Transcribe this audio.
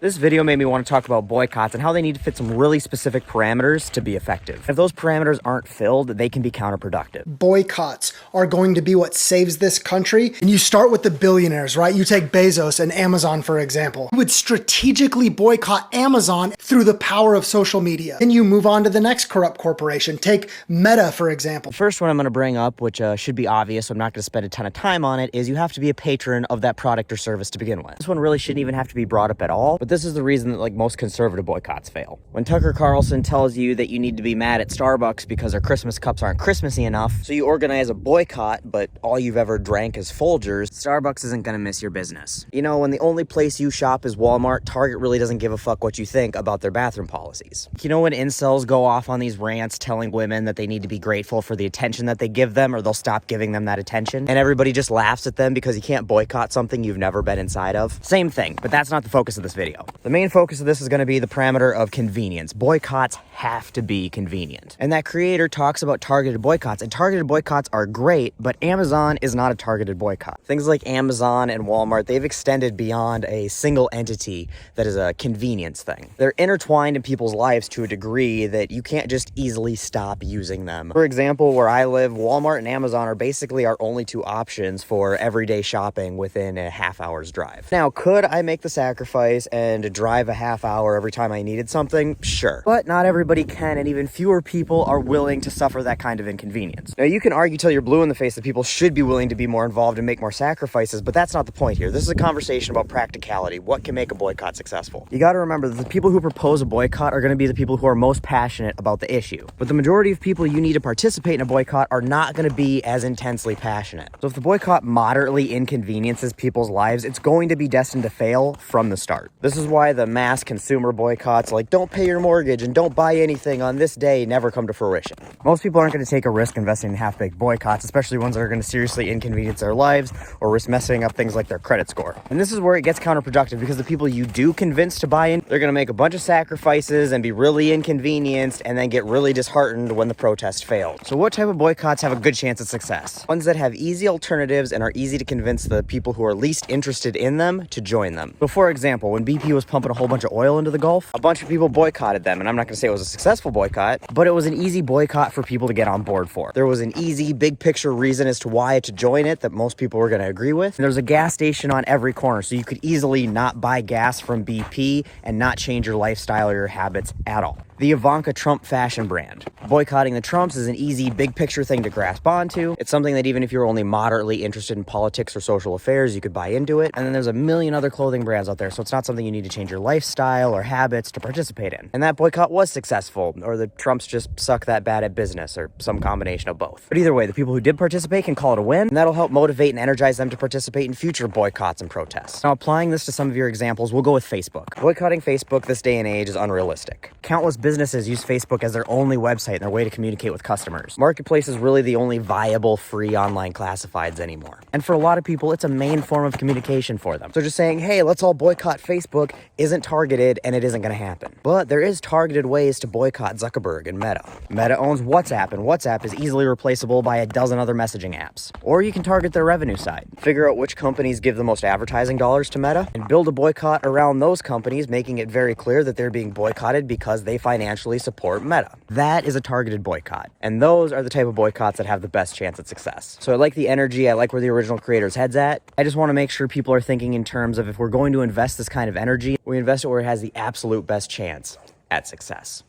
This video made me want to talk about boycotts and how they need to fit some really specific parameters to be effective. If those parameters aren't filled, they can be counterproductive. Boycotts are going to be what saves this country. And you start with the billionaires, right? You take Bezos and Amazon, for example. You would strategically boycott Amazon through the power of social media. Then you move on to the next corrupt corporation. Take Meta, for example. The first one I'm going to bring up, which should be obvious, so I'm not going to spend a ton of time on it, is you have to be a patron of that product or service to begin with. This one really shouldn't even have to be brought up at all, but this is the reason that most conservative boycotts fail. When Tucker Carlson tells you that you need to be mad at Starbucks because their Christmas cups aren't Christmassy enough, so you organize a boycott, but all you've ever drank is Folgers, Starbucks isn't gonna miss your business. You know, when the only place you shop is Walmart, Target really doesn't give a fuck what you think about their bathroom policies. You know when incels go off on these rants telling women that they need to be grateful for the attention that they give them or they'll stop giving them that attention, and everybody just laughs at them because you can't boycott something you've never been inside of? Same thing, but that's not the focus of this video. The main focus of this is going to be the parameter of convenience. Boycotts have to be convenient. And that creator talks about targeted boycotts, and targeted boycotts are great, but Amazon is not a targeted boycott. Things like Amazon and Walmart, they've extended beyond a single entity that is a convenience thing. They're intertwined in people's lives to a degree that you can't just easily stop using them. For example, where I live, Walmart and Amazon are basically our only two options for everyday shopping within a half-hour's drive. Now, could I make the sacrifice and drive a half hour every time I needed something? Sure. But not everybody can, and even fewer people are willing to suffer that kind of inconvenience. Now, you can argue till you're blue in the face that people should be willing to be more involved and make more sacrifices, but that's not the point here. This is a conversation about practicality. What can make a boycott successful? You gotta remember that the people who propose a boycott are gonna be the people who are most passionate about the issue. But the majority of people you need to participate in a boycott are not gonna be as intensely passionate. So if the boycott moderately inconveniences people's lives, it's going to be destined to fail from the start. This is why the mass consumer boycotts like don't pay your mortgage and don't buy anything on this day never come to fruition. Most people aren't going to take a risk investing in half-baked boycotts, especially ones that are going to seriously inconvenience their lives or risk messing up things like their credit score. And this is where it gets counterproductive, because the people you do convince to buy in, they're going to make a bunch of sacrifices and be really inconvenienced and then get really disheartened when the protest failed. So what type of boycotts have a good chance of success? Ones that have easy alternatives and are easy to convince the people who are least interested in them to join them. So for example, when BP was pumping a whole bunch of oil into the Gulf, a bunch of people boycotted them, and I'm not going to say it was a successful boycott, but it was an easy boycott for people to get on board for. There was an easy, big picture reason as to why to join it that most people were going to agree with. And there was a gas station on every corner, so you could easily not buy gas from BP and not change your lifestyle or your habits at all. The Ivanka Trump fashion brand. Boycotting the Trumps is an easy, big picture thing to grasp onto. It's something that even if you're only moderately interested in politics or social affairs, you could buy into it. And then there's a million other clothing brands out there, so it's not something you need to change your lifestyle or habits to participate in. And that boycott was successful, or the Trumps just suck that bad at business, or some combination of both. But either way, the people who did participate can call it a win, and that'll help motivate and energize them to participate in future boycotts and protests. Now, applying this to some of your examples, we'll go with Facebook. Boycotting Facebook this day and age is unrealistic. Countless businesses use Facebook as their only website and their way to communicate with customers. Marketplace is really the only viable free online classifieds anymore. And for a lot of people, it's a main form of communication for them. So just saying, hey, let's all boycott Facebook isn't targeted, and it isn't going to happen. But there is targeted ways to boycott Zuckerberg and Meta. Meta owns WhatsApp, and WhatsApp is easily replaceable by a dozen other messaging apps. Or you can target their revenue side. Figure out which companies give the most advertising dollars to Meta, and build a boycott around those companies, making it very clear that they're being boycotted because they financially support Meta. That is a targeted boycott. And those are the type of boycotts that have the best chance at success. So I like the energy, I like where the original creator's head's at. I just want to make sure people are thinking in terms of, if we're going to invest this kind of energy, we invest it where it has the absolute best chance at success.